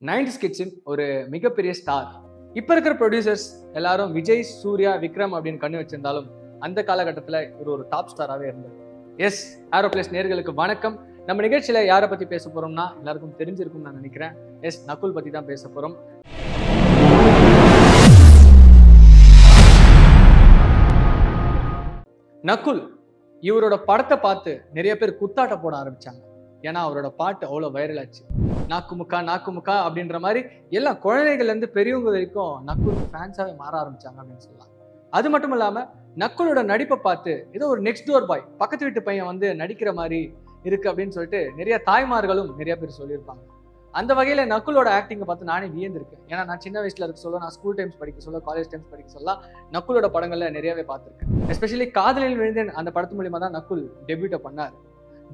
90s கிட்ஸின் ஒரு மிகப்பெரிய star. இப்ப இருக்கிற ப்ரொடியூசர்ஸ் எல்லாரும் விஜய், சூர்யா, விக்ரம் அப்படின்னு கண்ணு வச்சிருந்தாலும் அந்த காலகட்டத்தில் இவர் ஒரு டாப் ஸ்டாராகவே இருந்தார். எஸ், ஏரோப்ளேஸ் நேர்களுக்கு வணக்கம். நம்ம நிகழ்ச்சியில யாரை பத்தி பேச போறோம்னா எல்லாருக்கும் தெரிஞ்சிருக்கும்னு நான் நினைக்கிறேன். எஸ், நக்குல் பத்தி தான் பேச போறோம். நக்குல் இவரோட படத்தை பார்த்து நிறைய பேர் குத்தாட்ட போட ஆரம்பிச்சாங்க. ஏன்னா அவரோட பாட்டு அவ்வளோ வைரல் ஆச்சு. நாக்குமுக்கா நாக்குமுக்கா அப்படின்ற மாதிரி எல்லா குழந்தைகள்ல இருந்து பெரியவங்க வரைக்கும் நக்குல் ஃபேன்ஸாவே மாற ஆரம்பிச்சாங்க அப்படின்னு சொல்லலாம். அது மட்டும் இல்லாம நக்குலோட நடிப்பை பார்த்து ஏதோ ஒரு நெக்ஸ்ட் டோர் பாய், பக்கத்து வீட்டு பையன் வந்து நடிக்கிற மாதிரி இருக்கு அப்படின்னு சொல்லிட்டு நிறைய தாய்மார்களும் நிறைய பேர் சொல்லியிருப்பாங்க. அந்த வகையில நக்குலோட ஆக்டிங்கை பார்த்து நானே வியந்திருக்கேன். ஏன்னா நான் சின்ன வயசுல இருக்க சொல்ல, நான் ஸ்கூல் டைம்ஸ் படிக்க சொல்ல, காலேஜ் டைம்ஸ் படிக்க சொல்ல நக்குலோட படங்கள்ல நிறையவே பார்த்துருக்கேன். எஸ்பெஷலி காதலில் விழுந்தேன் அந்த படத்து மூலியமா தான் நக்குல் டெபியூட்டை பண்ணாரு.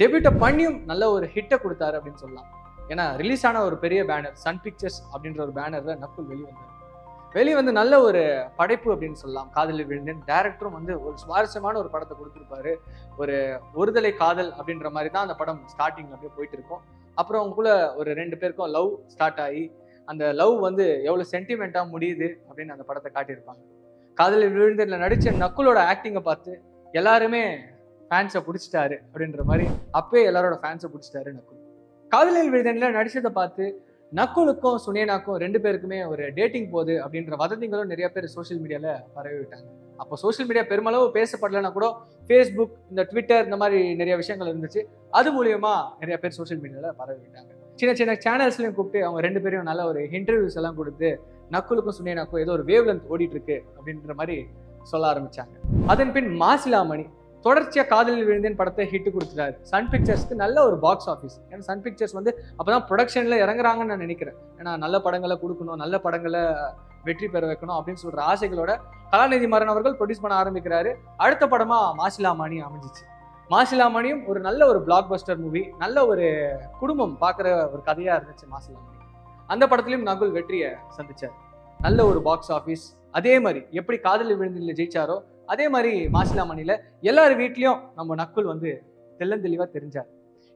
டெபியூட்டை பண்ணியும் நல்ல ஒரு ஹிட்டை கொடுத்தாரு அப்படின்னு சொல்லலாம். ஏன்னா ரிலீஸ் ஆன ஒரு பெரிய பேனர் சன் பிக்சர்ஸ் அப்படின்ற ஒரு பேனர்ல நக்குல் வெளியே வந்து நல்ல ஒரு படைப்பு அப்படின்னு சொல்லலாம். காதலில் விழுந்தேன் டைரக்டரும் வந்து ஒரு சுவாரஸ்யமான ஒரு படத்தை கொடுத்துருப்பாரு. ஒரு ஒருதலை காதல் அப்படின்ற மாதிரி தான் அந்த படம் ஸ்டார்டிங் அப்படியே போயிட்டு இருக்கும். அப்புறம் அவங்களுக்குள்ள ஒரு 2 பேருக்கும் லவ் ஸ்டார்ட் ஆகி அந்த லவ் வந்து எவ்வளவு சென்டிமெண்டா முடியுது அப்படின்னு அந்த படத்தை காட்டியிருப்பாங்க. காதலில் விழுந்ததுல நடிச்ச நக்குலோட ஆக்டிங்கை பார்த்து எல்லாருமே ஃபேன்ஸை பிடிச்சிட்டாரு அப்படின்ற மாதிரி அப்பயே எல்லாரோட ஃபேன்ஸை பிடிச்சிட்டாரு நக்குல். காதலில் விழுந்தேன்ல நடிச்சதை பார்த்து நக்குலுக்கும் சுனேனாக்கும் 2 பேருக்குமே ஒரு டேட்டிங் போகுது அப்படின்ற வதந்திகளும் நிறைய பேர் சோஷியல் மீடியால பரவி விட்டாங்க. அப்போ சோஷியல் மீடியா பெருமளவு பேசப்படலைன்னா கூட ஃபேஸ்புக், இந்த ட்விட்டர், இந்த மாதிரி நிறைய விஷயங்கள் இருந்துச்சு. அது மூலியமா நிறைய பேர் சோஷியல் மீடியால பரவி விட்டாங்க. சின்ன சின்ன சேனல்ஸ்லையும் கூப்பிட்டு அவங்க 2 பேரையும் நல்ல ஒரு இன்டர்வியூஸ் எல்லாம் கொடுத்து நக்குலுக்கும் சுனேனாக்கும் ஏதோ ஒரு வேவ் லென்த் ஓடிட்டு இருக்கு அப்படின்ற மாதிரி சொல்ல ஆரம்பிச்சாங்க. அதன் பின் மாசிலாமணி தொடர்ச்சியா காதலில் விழுந்தேன் படத்தை ஹிட் கொடுத்துட்டாரு. சன் பிக்சர்ஸ்க்கு நல்ல ஒரு பாக்ஸ் ஆஃபீஸ். ஏன்னா சன் பிக்சர்ஸ் வந்து அப்பதான் ப்ரொடக்ஷன்ல இறங்குறாங்கன்னு நான் நினைக்கிறேன். ஏன்னா நல்ல படங்களை கொடுக்கணும், நல்ல படங்களை வெற்றி பெற வைக்கணும் அப்படின்னு சொல்ற ஆசைகளோட கலாநிதி மாறன் அவர்கள் ப்ரொடியூஸ் பண்ண ஆரம்பிக்கிறாரு. அடுத்த படமா மாசிலாமணி அமைஞ்சிச்சு. மாசிலாமணியும் ஒரு நல்ல ஒரு பிளாக் பஸ்டர் மூவி, நல்ல ஒரு குடும்பம் பார்க்குற ஒரு கதையா இருந்துச்சு மாசிலாமணி. அந்த படத்துலையும் நகுல் வெற்றியை சந்திச்சார். நல்ல ஒரு பாக்ஸ் ஆஃபீஸ். அதே மாதிரி எப்படி காதலில் விழுந்ததில் ஜெயிச்சாரோ அதே மாதிரி மாசிலாமணியில எல்லார் வீட்லயும் நம்ம நக்குல் வந்து தெளிவா தெரிஞ்சார்.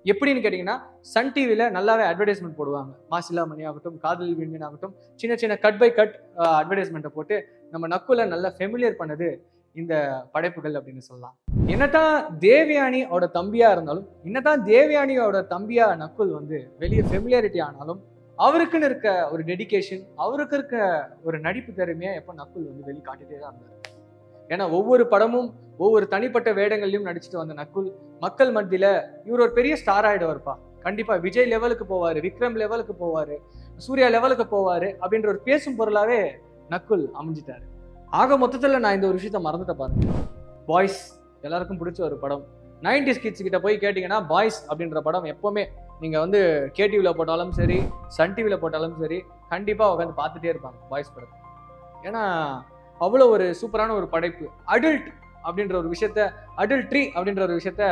எப்படின்னு கேட்டீங்கன்னா சன் டிவில நல்லாவே அட்வர்டைஸ்மெண்ட் போடுவாங்க. மாசிலாமணி ஆகட்டும், காதலில் விழுந்தேன் ஆகட்டும், சின்ன சின்ன கட் பை கட் அட்வர்டைஸ்மெண்ட்டை போட்டு நம்ம நக்குலை நல்லா ஃபெமிலியர் பண்ணது இந்த படைப்புகள் அப்படின்னு சொல்லலாம். என்னதான் தேவயானியோட தம்பியா இருந்தாலும், என்னதான் தேவயானியோட தம்பியா நக்குல் வந்து வெளியே ஃபெமிலியாரிட்டி ஆனாலும், அவருக்குன்னு இருக்க ஒரு டெடிகேஷன், அவருக்கு இருக்க ஒரு நடிப்பு திறமையா எப்போ நக்குல் வந்து வெளியே காட்டிட்டே தான் இருந்தார். ஏன்னா ஒவ்வொரு படமும் ஒவ்வொரு தனிப்பட்ட வேடங்கள்லையும் நடிச்சுட்டு வந்த நக்குல் மக்கள் மத்தியில இவர் ஒரு பெரிய ஸ்டார் ஆயிடுவார்ப்பா, கண்டிப்பா விஜய் லெவலுக்கு போவாரு, விக்ரம் லெவலுக்கு போவாரு, சூர்யா லெவலுக்கு போவாரு அப்படின்ற ஒரு பேசும் பொருளாவே நக்குல் அமைஞ்சிட்டாரு. ஆக மொத்தத்துல நான் இந்த ஒரு விஷயத்த மறந்துட்ட பாருங்க. பாய்ஸ் எல்லாருக்கும் பிடிச்ச ஒரு படம். 90s கிட்ஸ் கிட்ட போய் கேட்டீங்கன்னா பாய்ஸ் அப்படின்ற படம் எப்பவுமே நீங்க வந்து கேடிவில போட்டாலும் சரி, சன் டிவில போட்டாலும் சரி, கண்டிப்பா உட்காந்து பார்த்துட்டே இருப்பாங்க பாய்ஸ் படத்தை. ஏன்னா அவ்வளோ ஒரு சூப்பரான ஒரு படைப்பு. அடல்ட் அப்படின்ற ஒரு விஷயத்த, அடல்ட்ரி அப்படின்ற ஒரு விஷயத்த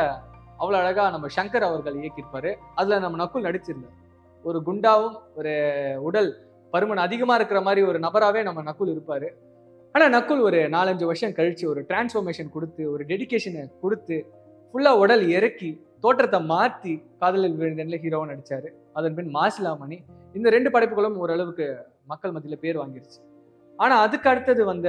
அவ்வளோ அழகா நம்ம சங்கர் அவர்கள் இயக்கியிருப்பாரு. அதுல நம்ம நக்குல் நடிச்சிருந்தார். ஒரு குண்டாவும் ஒரு உடல் பருமன் அதிகமா இருக்கிற மாதிரி ஒரு நபராகவே நம்ம நக்குல் இருப்பாரு. ஆனா நக்குல் ஒரு 4-5 வருஷம் கழிச்சு ஒரு டிரான்ஸ்ஃபர்மேஷன் கொடுத்து, ஒரு டெடிகேஷனை கொடுத்து, ஃபுல்லா உடல் இறக்கி தோற்றத்தை மாற்றி காதலில் விழுந்தேன்ல ஹீரோவா நடிச்சாரு. அதன் பின் மாசிலாமணி. இந்த 2 படைப்புகளும் ஓரளவுக்கு மக்கள் மத்தியில பேர் வாங்கிருச்சு. ஆனா அதுக்கு அடுத்தது வந்த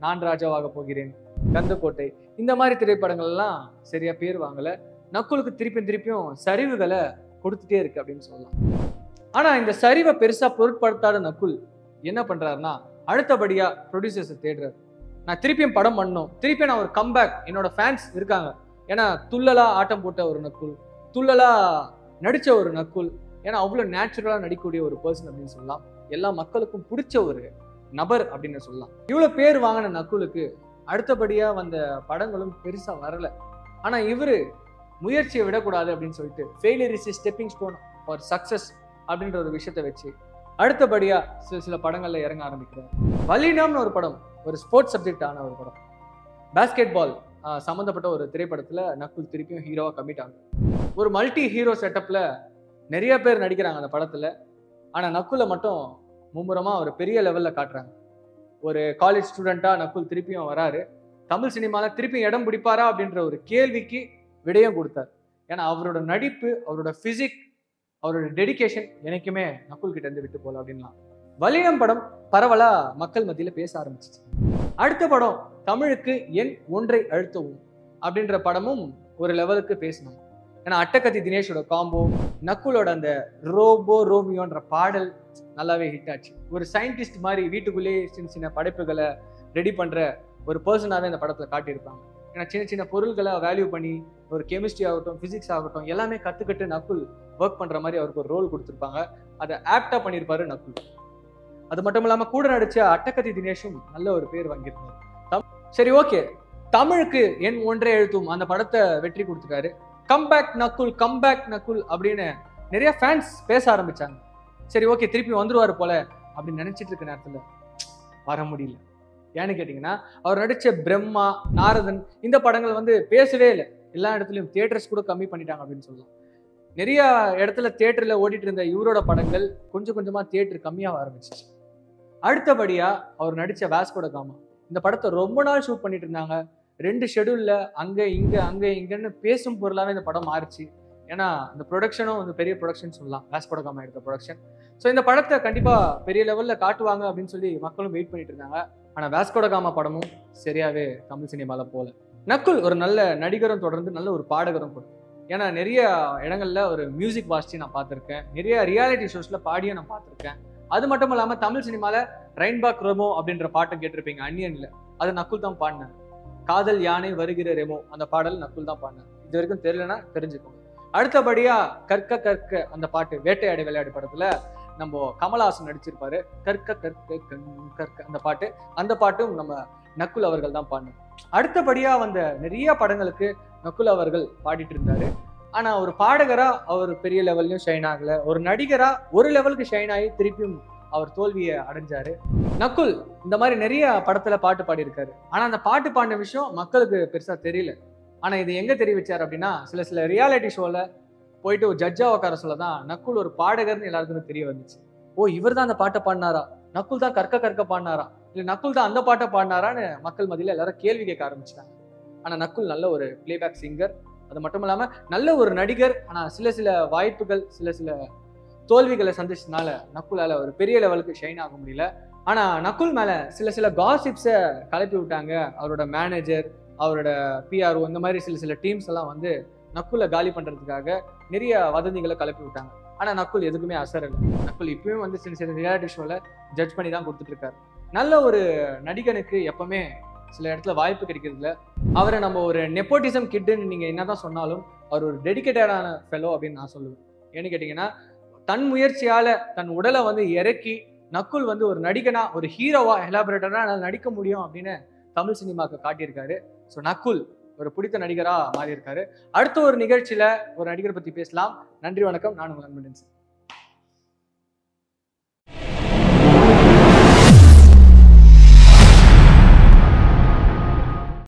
நான் ராஜாவாக போகிறேன், கந்தக்கோட்டை, இந்த மாதிரி திரைப்படங்கள் எல்லாம் சரியா பேர் வாங்கல. நக்குலுக்கு திருப்பியும் சரிவுகளை கொடுத்துட்டே இருக்கு அப்படின்னு சொல்லலாம். ஆனா இந்த சரிவை பெருசா பொருட்படுத்தாத நக்குல் என்ன பண்றாருன்னா, அடுத்தபடியா ப்ரொடியூசர்ஸை தேடுறாரு. நான் திருப்பியும் படம் பண்ணணும், திருப்பியும் நான் ஒரு கம்பேக், என்னோட ஃபேன்ஸ் இருக்காங்க. ஏன்னா துள்ளலா ஆட்டம் போட்ட ஒரு நக்குல், துள்ளலா நடிச்ச ஒரு நக்குல், ஏன்னா அவ்வளவு நேச்சுரலா நடிக்கக்கூடிய ஒரு பர்சன் அப்படின்னு சொல்லலாம். எல்லா மக்களுக்கும் பிடிச்ச ஒரு நபர் அப்படின்னு சொல்லலாம். இவ்வளவு பேர் வாங்கின நக்குலுக்கு அடுத்தபடியா வந்த படங்களும் பெருசா வரல. ஆனா இவரு முயற்சியை விடக்கூடாது அப்படின்னு சொல்லிட்டு failure is stepping stone for success அப்படின்ற ஒரு விஷயத்தை வச்சு அடுத்தபடியா சில படங்கள்ல இறங்க ஆரம்பிக்கிறார். வல்லினம்னு ஒரு படம், ஒரு ஸ்போர்ட்ஸ் சப்ஜெக்ட் ஆன ஒரு படம், பேஸ்கெட் பால் சம்மந்தப்பட்ட ஒரு திரைப்படத்துல நக்குல் திருப்பியும் ஹீரோவா கமிட் ஆகும். ஒரு மல்டி ஹீரோ செட்டப்ல நிறைய பேர் நடிக்கிறாங்க அந்த படத்துல. ஆனா நக்குலை மட்டும் மும்முரமா ஒரு பெரிய லெவல்ல காட்டுறாங்க. ஒரு காலேஜ் ஸ்டூடெண்டா நக்குல் திருப்பியும் வராரு. தமிழ் சினிமால திருப்பி இடம் பிடிப்பாரா அப்படின்ற ஒரு கேள்விக்கு விடயம் கொடுத்தார். ஏன்னா அவரோட நடிப்பு, அவரோட பிசிக் அவரோட டெடிகேஷன் எனக்குமே நக்குல் கிட்ட இருந்து விட்டு போல அப்படின்லாம். வல்லினம் படம் பரவலா மக்கள் மத்தியில பேச ஆரம்பிச்சிச்சு. அடுத்த படம் தமிழுக்கு எண் ஒன்றை அழுத்தவும் அப்படின்ற படமும் ஒரு லெவலுக்கு பேசணும். ஏன்னா அட்டகத்தி தினேஷோட காம்போ, நக்குலோட அந்த ரோமியோன்ற பாடல் நல்லாவே ஹிட் ஆச்சு. ஒரு சயின்டிஸ்ட் மாதிரி வீட்டுக்குள்ளேயே சின்ன சின்ன படைப்புகளை ரெடி பண்ற ஒரு பர்சனாவே இந்த படத்துல காட்டியிருப்பாங்க. ஏன்னா சின்ன சின்ன பொருள்களை வேல்யூ பண்ணி ஒரு கெமிஸ்ட்ரி ஆகட்டும், பிசிக்ஸ் ஆகட்டும் எல்லாமே கத்துக்கிட்டு நக்குல் ஒர்க் பண்ற மாதிரி அவருக்கு ஒரு ரோல் கொடுத்துருப்பாங்க. அதை ஆப்டா பண்ணியிருப்பாரு நக்குல். அது மட்டும் இல்லாம கூட நடிச்ச அட்டகத்தி தினேஷும் நல்ல ஒரு பேர் வாங்கியிருந்தாரு. சரி, ஓகே, தமிழுக்கு எண் ஒன்றே எழுத்தும் அந்த படத்தை வெற்றி கொடுத்துட்டாரு. கம்பேக் நக்குல் அப்படின்னு நிறைய ஃபேன்ஸ் பேச ஆரம்பிச்சாங்க. சரி, ஓகே, திருப்பி வந்துருவாரு போல அப்படின்னு நினைச்சிட்டு இருக்க நேரத்துல வர முடியல. ஏன்னு கேட்டீங்கன்னா, அவர் நடிச்ச பிரம்மா, நாரதன் இந்த படங்கள் வந்து பேசவே இல்லை. எல்லா இடத்துலயும் தியேட்டர்ஸ் கூட கம்மி பண்ணிட்டாங்க அப்படின்னு சொல்லலாம். நிறைய இடத்துல தியேட்டர்ல ஓடிட்டு இருந்த இவரோட படங்கள் கொஞ்சம் கொஞ்சமா தியேட்டர் கம்மியாக ஆரம்பிச்சிச்சு. அடுத்தபடியா அவர் நடிச்ச வாஸ்கோ ட காமா, இந்த படத்தை ரொம்ப நாள் ஷூட் பண்ணிட்டு இருந்தாங்க. 2 ஷெடியூல்ல அங்க இங்கன்னு பேசும் பொருளாவே இந்த படம் மாறிச்சு. ஏன்னா இந்த ப்ரொடக்ஷனும் வந்து பெரிய ப்ரொடக்ஷன் சொல்லலாம், வாஸ்கோ ட காமா எடுத்த ப்ரொடக்ஷன். ஸோ இந்த படத்தை கண்டிப்பா பெரிய லெவல்ல காட்டுவாங்க அப்படின்னு சொல்லி மக்களும் வெயிட் பண்ணிட்டு இருந்தாங்க. ஆனா வாஸ்கோ ட காமா படமும் சரியாவே தமிழ் சினிமால போல. நக்குல் ஒரு நல்ல நடிகரும் தொடர்ந்து நல்ல ஒரு பாடகரும் கூட. ஏன்னா நிறைய இடங்கள்ல ஒரு மியூசிக் வாசிச்சு நான் பார்த்துருக்கேன். நிறைய ரியாலிட்டி ஷோஸ்ல பாடியும் நான் பார்த்துருக்கேன். அது மட்டும் இல்லாம தமிழ் சினிமால ரெயின்பாக் ரெமோ அப்படின்ற பாட்டை கேட்டிருப்பீங்க, அன்னியன்ல. அது நக்குல் தான் பாடினார். காதல் யானை வருகிற ரெமோ அந்த பாடல் நக்குல் தான் பாடினார். இது வரைக்கும் தெரியலன்னா தெரிஞ்சுக்கோங்க. அடுத்தபடியா கற்க அந்த பாட்டு வேட்டையாடி விளையாடு படத்துல நம்ம கமலஹாசன் நடிச்சிருப்பாரு. கற்க அந்த பாட்டும் நம்ம நக்குல் அவர்கள் தான் பாடினார். அடுத்தபடியா வந்த நிறைய படங்களுக்கு நக்குல் அவர்கள் பாடிட்டு இருந்தாரு. ஆனா ஒரு பாடகரா அவர் பெரிய லெவல்லையும் ஷைன் ஆகல. ஒரு நடிகரா ஒரு லெவலுக்கு ஷைன் ஆகி திருப்பியும் அவர் தோல்வியை அடைஞ்சாரு. நக்குல் இந்த மாதிரி நிறைய படத்துல பாட்டு பாடியிருக்காரு. ஆனா அந்த பாட்டு பாடின விஷயம் மக்களுக்கு பெருசா தெரியல. ஆனா இது எங்க தெரிய வச்சாரு அப்படின்னா, சில ரியாலிட்டி ஷோல போயிட்டு ஒரு ஜட்ஜா உட்கார சொல்லதான் நக்குல் ஒரு பாடகர்னு எல்லாருக்கும் தெரிய வந்துச்சு. ஓ, இவர் தான் அந்த பாட்டை பாடினாரா, நக்குல் தான் கற்க பாடினாரா, இல்ல நக்குல் தான் அந்த பாட்டை பாடினாரான்னு மக்கள் மத்தியில எல்லாரும் கேள்வி கேட்க ஆரம்பிச்சிட்டாங்க. ஆனா நக்குல் நல்ல ஒரு பிளேபேக் சிங்கர். அது மட்டும் இல்லாம நல்ல ஒரு நடிகர். ஆனா சில வாய்ப்புகள் சில தோல்விகளை சந்திச்சதுனால நக்குலால ஒரு பெரிய லெவலுக்கு ஷைன் ஆக முடியல. ஆனா நக்குல் மேல சில காசிப்ஸை கலப்பி விட்டாங்க. அவரோட மேனேஜர், அவரோட பிஆர்ஓ, இந்த மாதிரி சில டீம்ஸ் எல்லாம் வந்து நக்குலை காலி பண்றதுக்காக நிறைய வதந்திகளை கலப்பி விட்டாங்க. ஆனா நக்குல் எதுக்குமே அசரல. நக்குல் இப்பயும் வந்து சில ரியாலிட்டி ஷோல ஜட்ஜ் பண்ணி தான் கொடுத்துட்டு இருக்காரு. நல்ல ஒரு நடிகனுக்கு எப்பவுமே சில இடத்துல வாய்ப்பு கிடைக்கிறது இல்லை. அவரை நம்ம ஒரு நெப்போட்டிசம் கிட்டுன்னு நீங்க என்னதான் சொன்னாலும் அவர் ஒரு டெடிகேட்டடான ஃபெலோ அப்படின்னு நான் சொல்லுவேன். ஏன்னு கேட்டீங்கன்னா, தன் முயற்சியால தன் உடலை வந்து இறக்கி நக்குல் வந்து ஒரு நடிகனா, ஒரு ஹீரோவா, எலாபரேட்டரா நடிக்க முடியும் அப்படின்னு தமிழ் சினிமாவுக்கு காட்டியிருக்காரு. ஸோ நக்குல் ஒரு பிடித்த நடிகரா மாறி இருக்காரு. அடுத்த ஒரு நிகழ்ச்சியில ஒரு நடிகரை பத்தி பேசலாம். நன்றி, வணக்கம். நான் உங்கள் நண்பன்.